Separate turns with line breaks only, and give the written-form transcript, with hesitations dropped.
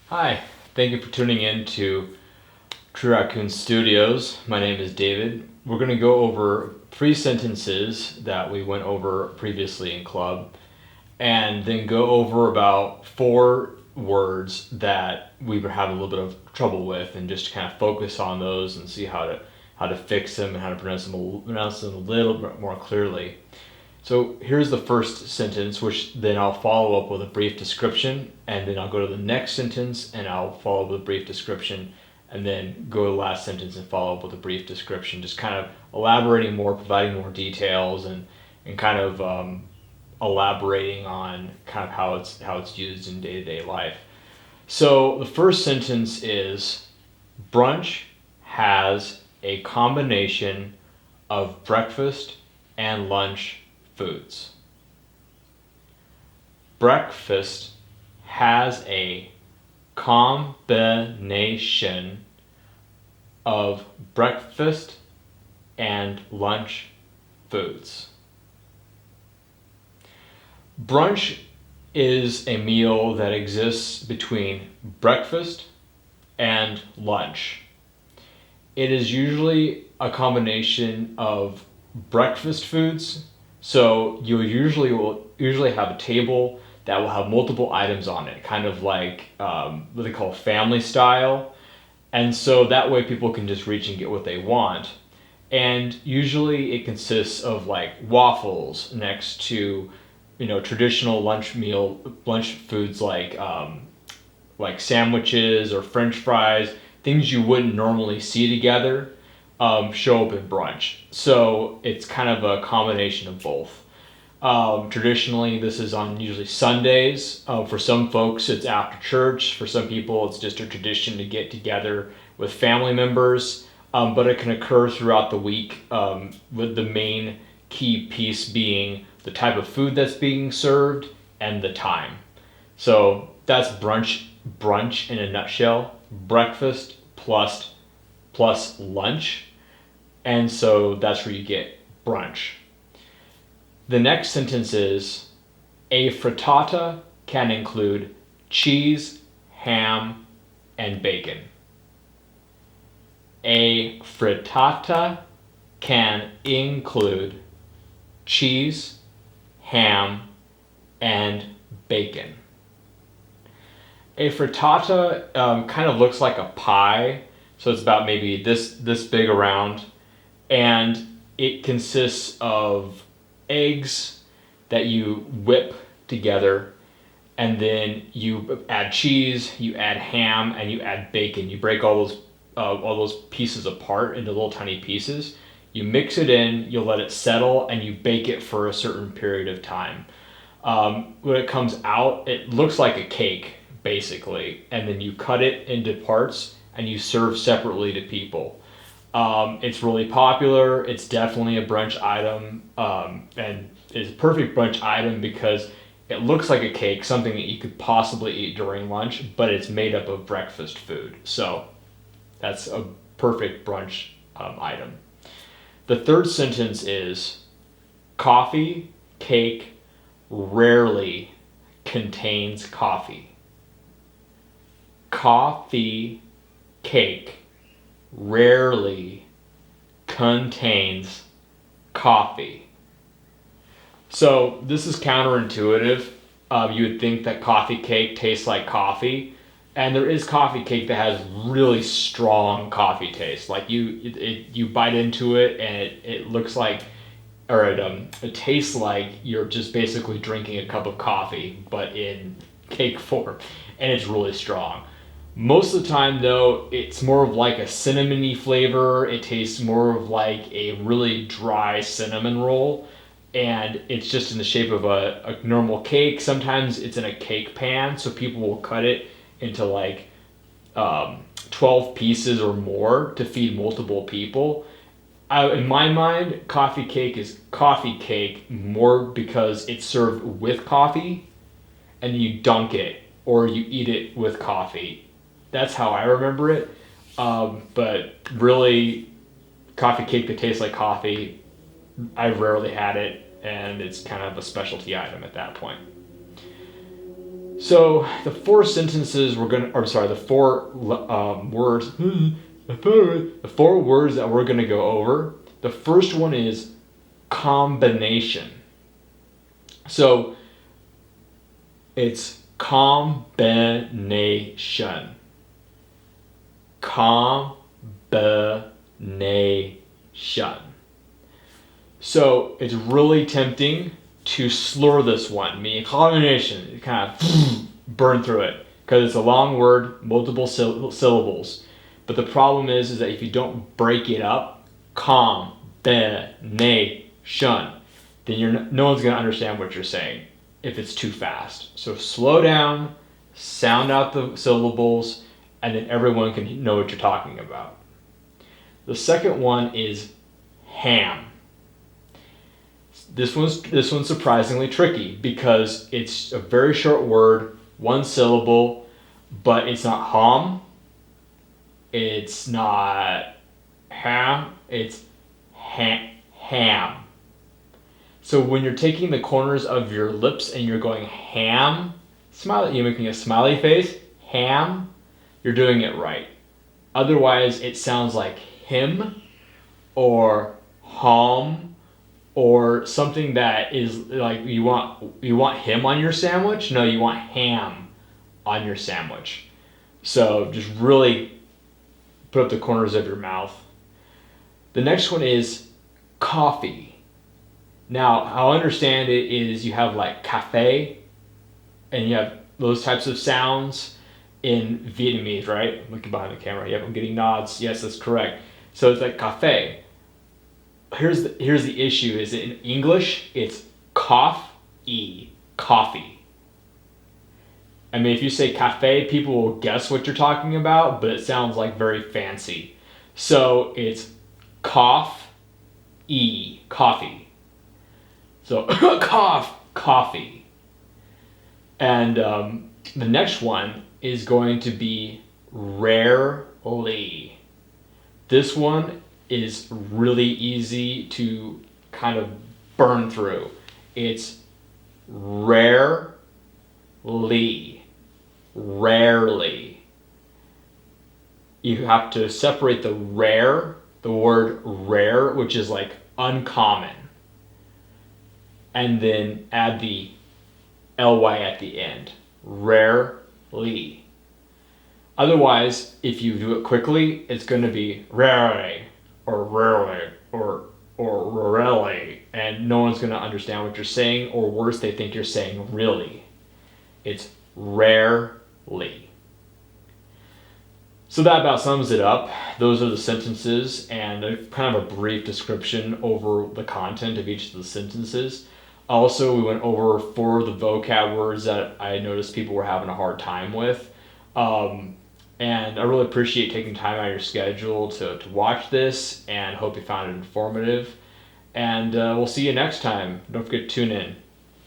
Hi, thank you for tuning in to True Raccoon Studios. My name is David. We're going to go over 3 sentences that we went over previously in club, and then go over about 4 words that we were having a little bit of trouble with, and just kind of focus on those and see how to fix them and how to pronounce them a little bit more clearly. So here's the first sentence, which then I'll follow up with a brief description, and then I'll go to the next sentence and I'll follow up with a brief description, and then go to the last sentence and follow up with a brief description, just kind of elaborating more, providing more details, and kind of elaborating on kind of how it's used in day-to-day life. So the first sentence is, brunch has a combination of breakfast and lunch foods. Breakfast has a combination of breakfast and lunch foods. Brunch is a meal that exists between breakfast and lunch. It is usually a combination of breakfast foods. So you will usually have a table that will have multiple items on it, kind of like what they call family style. And so that way people can just reach and get what they want. And usually it consists of like waffles next to, traditional lunch foods like sandwiches or French fries, things you wouldn't normally see together. Show up in brunch. So it's kind of a combination of both. Traditionally, this is on usually Sundays. For some folks, it's after church. For some people, it's just a tradition to get together with family members. But it can occur throughout the week, with the main key piece being the type of food that's being served and the time. So that's brunch in a nutshell. Breakfast plus lunch. And so that's where you get brunch. The next sentence is, a frittata can include cheese, ham, and bacon. A frittata can include cheese, ham, and bacon. A frittata kind of looks like a pie. So it's about maybe this big around, and it consists of eggs that you whip together, and then you add cheese, you add ham, and you add bacon. You break all those pieces apart into little tiny pieces. You mix it in, you let it settle, and you bake it for a certain period of time. When it comes out, it looks like a cake, basically, and then you cut it into parts and you serve separately to people. It's really popular. It's definitely a brunch item, and it's a perfect brunch item because it looks like a cake, something that you could possibly eat during lunch, but it's made up of breakfast food. So that's a perfect brunch item. The third sentence is, coffee cake rarely contains coffee. Coffee cake rarely contains coffee. So this is counterintuitive. You would think that coffee cake tastes like coffee, and there is coffee cake that has really strong coffee taste. Like you bite into it and it looks like, or it tastes like you're just basically drinking a cup of coffee, but in cake form, and it's really strong. Most of the time, though, it's more of like a cinnamony flavor. It tastes more of like a really dry cinnamon roll, and it's just in the shape of a normal cake. Sometimes it's in a cake pan, so people will cut it into like 12 pieces or more to feed multiple people. In my mind, coffee cake is coffee cake more because it's served with coffee, and you dunk it or you eat it with coffee. That's how I remember it. But really, coffee cake that tastes like coffee, I've rarely had it, and it's kind of a specialty item at that point. So the four sentences the four words, the four words that we're gonna go over. The first one is combination. So it's combination. Combination. So it's really tempting to slur this one, meaning combination. You kind of burn through it because it's a long word, multiple syllables. But the problem is that if you don't break it up, combination, then no one's going to understand what you're saying if it's too fast. So slow down, sound out the syllables, and then everyone can know what you're talking about. The second one is ham. This one's surprisingly tricky because it's a very short word, one syllable, but it's not ham, it's not ham, it's ham. So when you're taking the corners of your lips and you're going ham, you're making a smiley face, ham, you're doing it right. Otherwise, it sounds like him or hom, or something that is like you want him on your sandwich. No, you want ham on your sandwich. So just really put up the corners of your mouth. The next one is coffee. Now, how I understand it is you have like cafe, and you have those types of sounds in Vietnamese, right? I'm looking behind the camera. Yep, I'm getting nods. Yes, that's correct. So it's like cafe. Here's the issue is in English it's coffee. I mean, if you say cafe, people will guess what you're talking about, but it sounds like very fancy. So it's coffee. So coffee. And the next one is going to be rarely. This one is really easy to kind of burn through. It's rarely. You have to separate the word rare, which is like uncommon, and then add the ly at the end. Rarely. Otherwise, if you do it quickly, it's going to be rarely or rarely or rarely, and no one's going to understand what you're saying, or worse, they think you're saying really. It's rarely. So that about sums it up. Those are the sentences and a kind of a brief description over the content of each of the sentences. Also, we went over 4 of the vocab words that I noticed people were having a hard time with. And I really appreciate taking time out of your schedule to watch this, and hope you found it informative. And we'll see you next time. Don't forget to tune in.